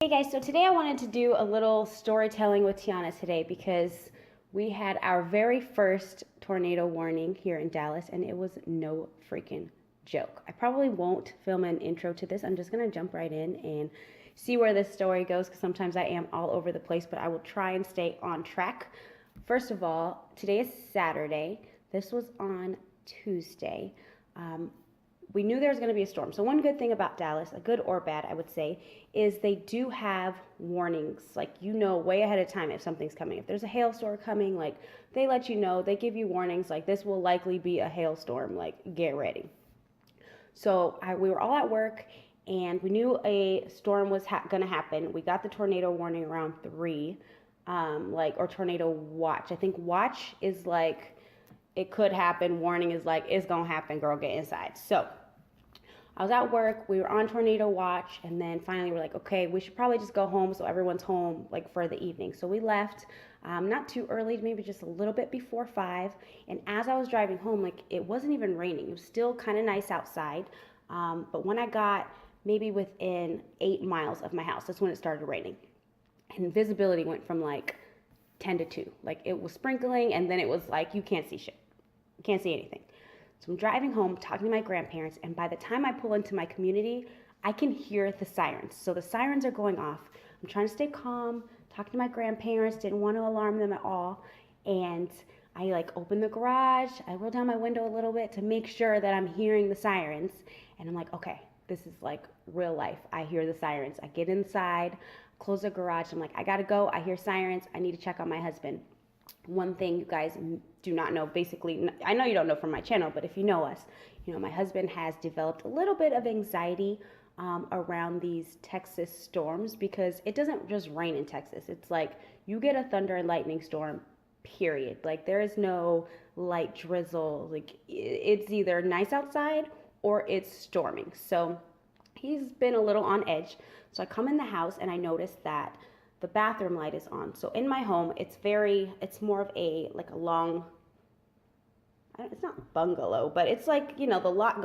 Hey guys, so today I wanted to do a little storytelling with Tiana today because we had our very first tornado warning here in Dallas and it was no freaking joke. I probably won't film an intro to this. I'm just going to jump right in and see where this story goes because sometimes I am all over the place, but I will try and stay on track. First of all, today is Saturday. This was on Tuesday. We knew there was going to be a storm. So one good thing about Dallas, a good or bad, I would say, is they do have warnings. Like, you know, way ahead of time if something's coming. If there's a hailstorm coming, like, they let you know. They give you warnings. Like, this will likely be a hailstorm. Like, get ready. So we were all at work, and we knew a storm was going to happen. We got the tornado warning around 3, or tornado watch. I think watch is like, it could happen. Warning is like, it's going to happen, girl, get inside. So I was at work, we were on tornado watch, and then finally we're like, okay, we should probably just go home so everyone's home like for the evening. So we left, not too early, maybe just a little bit before 5. And as I was driving home, like it wasn't even raining. It was still kind of nice outside. But when I got maybe within 8 miles of my house, that's when it started raining. And visibility went from like 10 to 2. Like it was sprinkling, and then it was like, you can't see shit. You can't see anything. So I'm driving home, talking to my grandparents, and by the time I pull into my community, I can hear the sirens. So the sirens are going off. I'm trying to stay calm, talking to my grandparents, didn't want to alarm them at all. And I like open the garage, I roll down my window a little bit to make sure that I'm hearing the sirens. And I'm like, okay, this is like real life. I hear the sirens. I get inside, close the garage. I'm like, I gotta go. I hear sirens. I need to check on my husband. One thing you guys do not know, basically, I know you don't know from my channel, but if you know us, you know my husband has developed a little bit of anxiety around these Texas storms because it doesn't just rain in Texas. It's like you get a thunder and lightning storm, period. Like there is no light drizzle. Like it's either nice outside or it's storming. So he's been a little on edge. So I come in the house and I notice that the bathroom light is on. So in my home, it's more of like a long, it's not bungalow, but it's like, you know, the lot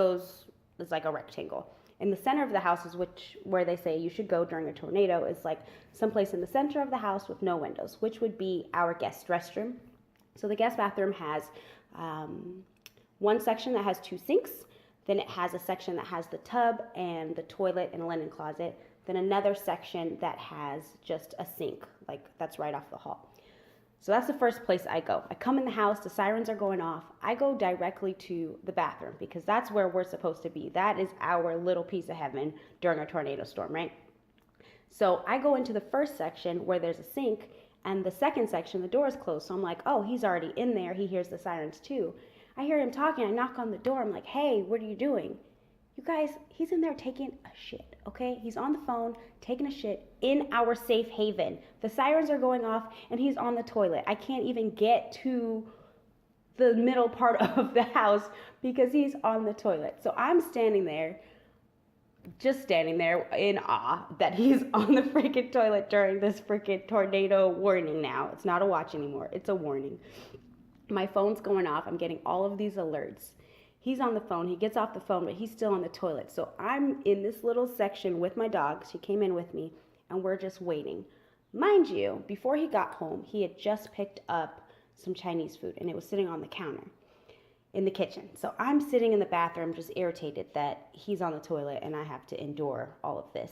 it's like a rectangle. In the center of the house is where they say you should go during a tornado is like someplace in the center of the house with no windows, which would be our guest restroom. So the guest bathroom has one section that has 2 sinks. Then it has a section that has the tub and the toilet and a linen closet. Then another section that has just a sink, like that's right off the hall. So that's the first place I go. I come in the house, the sirens are going off. I go directly to the bathroom because that's where we're supposed to be. That is our little piece of heaven during a tornado storm, right? So I go into the first section where there's a sink, and the second section, the door is closed. So I'm like, oh, he's already in there. He hears the sirens too. I hear him talking. I knock on the door. I'm like, hey, what are you doing? You guys, he's in there taking a shit, okay? He's on the phone taking a shit in our safe haven. The sirens are going off and he's on the toilet. I can't even get to the middle part of the house because he's on the toilet. So I'm standing there, just standing there in awe that he's on the freaking toilet during this freaking tornado warning now. It's not a watch anymore. It's a warning. My phone's going off. I'm getting all of these alerts. He's on the phone. He gets off the phone, but he's still on the toilet. So I'm in this little section with my dog. She came in with me, and we're just waiting. Mind you, before he got home, he had just picked up some Chinese food, and it was sitting on the counter in the kitchen. So I'm sitting in the bathroom just irritated that he's on the toilet, and I have to endure all of this.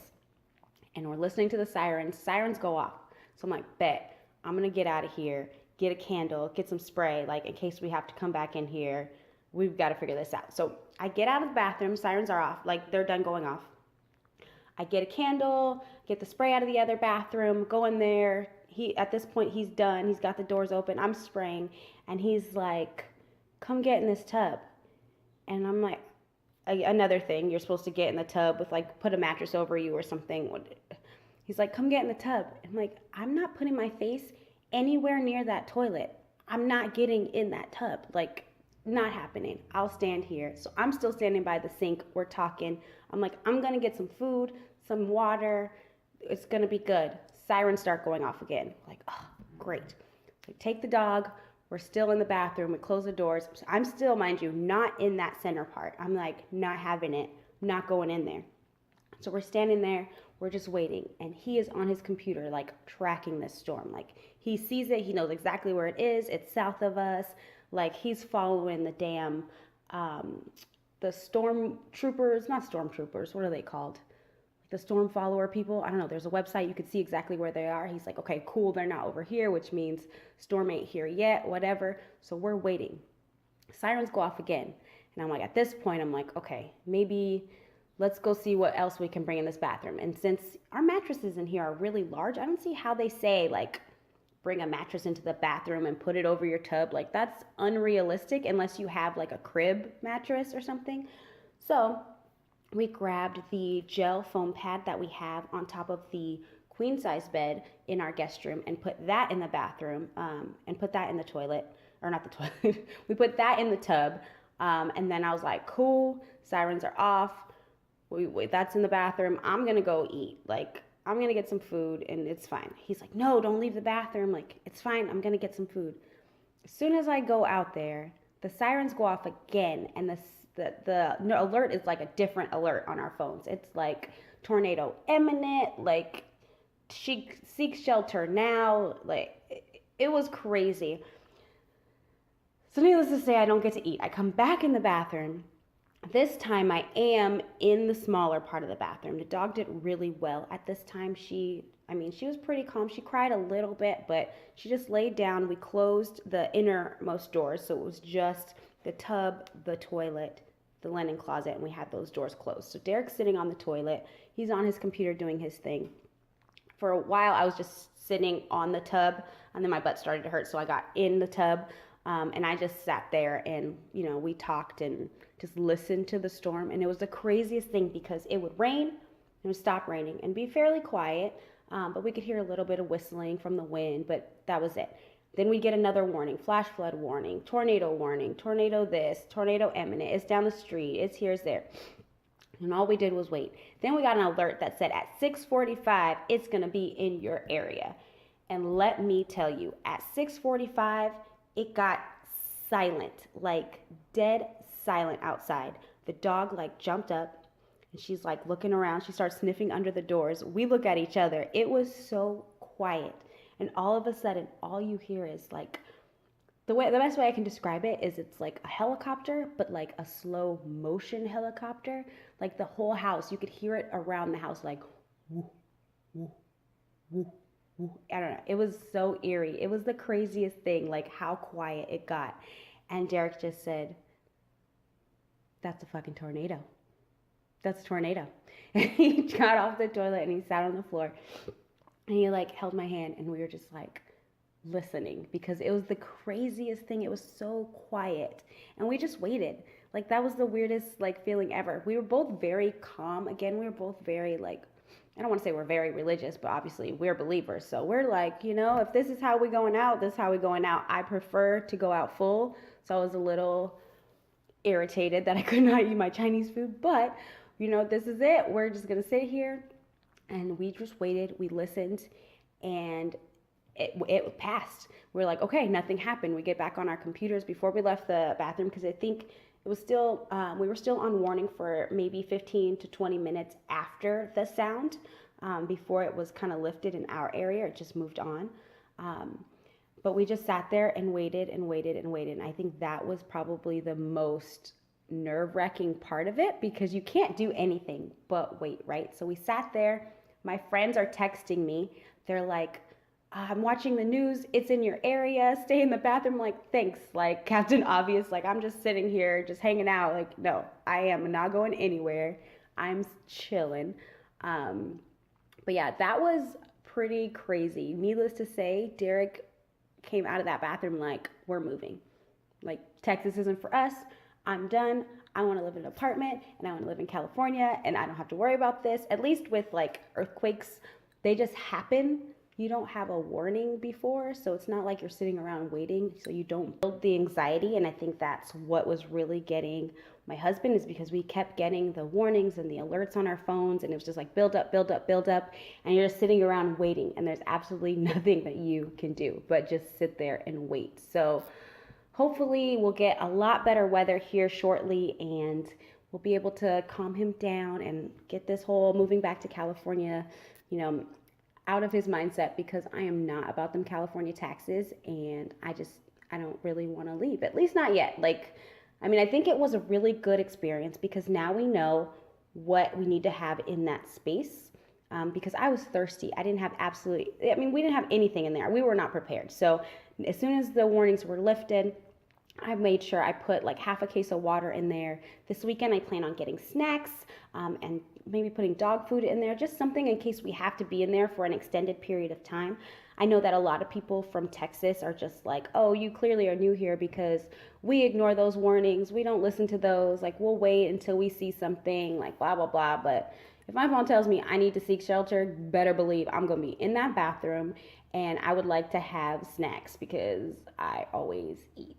And we're listening to the sirens. Sirens go off. So I'm like, bet, I'm going to get out of here, get a candle, get some spray, like in case we have to come back in here. We've got to figure this out. So I get out of the bathroom, sirens are off, like they're done going off. I get a candle, get the spray out of the other bathroom, go in there. At this point, he's done. He's got the doors open. I'm spraying. And he's like, come get in this tub. And I'm like, another thing, you're supposed to get in the tub with like, put a mattress over you or something. He's like, come get in the tub. I'm like, I'm not putting my face anywhere near that toilet. I'm not getting in that tub. Like, not happening. I'll stand here. So I'm still standing by the sink. We're talking. I'm like, I'm going to get some food, some water. It's going to be good. Sirens start going off again. Like, oh, great. So take the dog. We're still in the bathroom. We close the doors. I'm still, mind you, not in that center part. I'm like, not having it. I'm not going in there. So we're standing there, we're just waiting, and he is on his computer, like tracking this storm. Like he sees it, he knows exactly where it is. It's south of us. Like he's following the damn, the storm troopers, not storm troopers. What are they called? The storm follower people. I don't know. There's a website you could see exactly where they are. He's like, okay, cool. They're not over here, which means storm ain't here yet. Whatever. So we're waiting. Sirens go off again, and I'm like, at this point, I'm like, okay, maybe let's go see what else we can bring in this bathroom. And since our mattresses in here are really large, I don't see how they say like bring a mattress into the bathroom and put it over your tub. Like that's unrealistic unless you have like a crib mattress or something. So we grabbed the gel foam pad that we have on top of the queen size bed in our guest room and put that in the bathroom, and put that in the toilet, or not the toilet. We put that in the tub. And then I was like, cool, sirens are off. That's in the bathroom. I'm going to go eat. Like, I'm going to get some food and it's fine. He's like, no, don't leave the bathroom. Like, it's fine. I'm going to get some food. As soon as I go out there, the sirens go off again. And the alert is like a different alert on our phones. It's like tornado imminent, like seek shelter now. Like, it was crazy. So needless to say, I don't get to eat. I come back in the bathroom. This time I am in the smaller part of the bathroom. The dog did really well at this time. She was pretty calm. She cried a little bit, but she just laid down. We closed the innermost doors, so it was just the tub, the toilet, the linen closet, and we had those doors closed. So Derek's sitting on the toilet. He's on his computer doing his thing. For a while, I was just sitting on the tub, and then my butt started to hurt, so I got in the tub, and I just sat there, and, we talked and just listened to the storm. And it was the craziest thing because it would rain, it would stop raining, and be fairly quiet, but we could hear a little bit of whistling from the wind, but that was it. Then we get another warning, flash flood warning, tornado this, tornado imminent, it's down the street, it's here, it's there. And all we did was wait. Then we got an alert that said at 6:45, it's going to be in your area. And let me tell you, at 6:45, it got silent, like dead silent outside. The dog like jumped up and she's like looking around. She starts sniffing under the doors. We look at each other. It was so quiet. And all of a sudden, all you hear is like, the best way I can describe it is it's like a helicopter, but like a slow motion helicopter. Like the whole house, you could hear it around the house, like woo, woo, woo, woo. I don't know. It was so eerie. It was the craziest thing, like how quiet it got. And Derek just said, that's a fucking tornado. That's a tornado. And he got off the toilet and he sat on the floor and he like held my hand and we were just like listening because it was the craziest thing. It was so quiet and we just waited. Like that was the weirdest like feeling ever. We were both very calm. Again, we were both very like, I don't want to say we're very religious, but obviously we're believers. So we're like, if this is how we're going out, this is how we're going out. I prefer to go out full. So I was a little irritated that I could not eat my Chinese food, but this is it. We're just going to sit here. And we just waited, we listened, and it passed. We're like, okay, nothing happened. We get back on our computers before we left the bathroom because I think it was still, we were still on warning for maybe 15 to 20 minutes after the sound, before it was kind of lifted in our area. It just moved on. But we just sat there and waited and waited and waited. And I think that was probably the most nerve-wracking part of it because you can't do anything but wait, right? So we sat there. My friends are texting me. They're like, I'm watching the news. It's in your area. Stay in the bathroom. Like, thanks. Like, Captain Obvious. Like, I'm just sitting here, just hanging out. Like, no, I am not going anywhere. I'm chilling. But yeah, that was pretty crazy. Needless to say, Derek came out of that bathroom like, we're moving. Like, Texas isn't for us. I'm done. I want to live in an apartment and I want to live in California and I don't have to worry about this. At least with like earthquakes, they just happen. You don't have a warning before, so it's not like you're sitting around waiting, so you don't build the anxiety. And I think that's what was really getting my husband, is because we kept getting the warnings and the alerts on our phones, and it was just like build up, build up, build up, and you're just sitting around waiting, and there's absolutely nothing that you can do but just sit there and wait. So hopefully we'll get a lot better weather here shortly, and we'll be able to calm him down and get this whole moving back to California, you know, out of his mindset, because I am not about them California taxes, and I don't really want to leave, at least not yet. Like, I mean, I think it was a really good experience because now we know what we need to have in that space. Because I was thirsty. I didn't have absolutely, I mean, we didn't have anything in there. We were not prepared. So as soon as the warnings were lifted, I made sure I put like half a case of water in there. This weekend, I plan on getting snacks and maybe putting dog food in there, just something in case we have to be in there for an extended period of time. I know that a lot of people from Texas are just like, oh, you clearly are new here because we ignore those warnings. We don't listen to those. Like, we'll wait until we see something, like blah, blah, blah. But if my phone tells me I need to seek shelter, better believe I'm going to be in that bathroom, and I would like to have snacks because I always eat.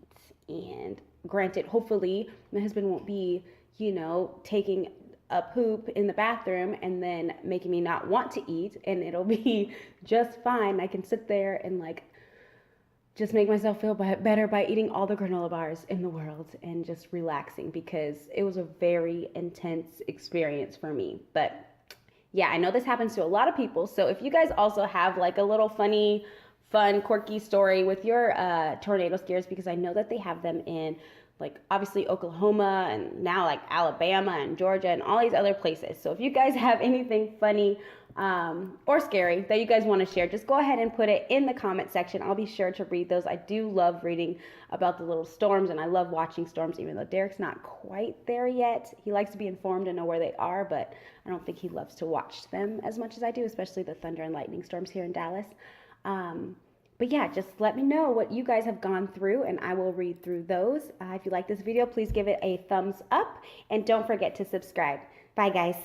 And granted, hopefully my husband won't be, you know, taking a poop in the bathroom and then making me not want to eat, and it'll be just fine. I can sit there and like just make myself feel better by eating all the granola bars in the world and just relaxing, because it was a very intense experience for me. But yeah, I know this happens to a lot of people. So if you guys also have like a little funny, fun, quirky story with your tornado scares, because I know that they have them in like obviously Oklahoma and now like Alabama and Georgia and all these other places. So if you guys have anything funny or scary that you guys want to share, just go ahead and put it in the comment section. I'll be sure to read those. I do love reading about the little storms, and I love watching storms, even though Derek's not quite there yet. He likes to be informed and know where they are, but I don't think he loves to watch them as much as I do, especially the thunder and lightning storms here in Dallas. But yeah, just let me know what you guys have gone through, and I will read through those. If you like this video, please give it a thumbs up, and don't forget to subscribe. Bye, guys.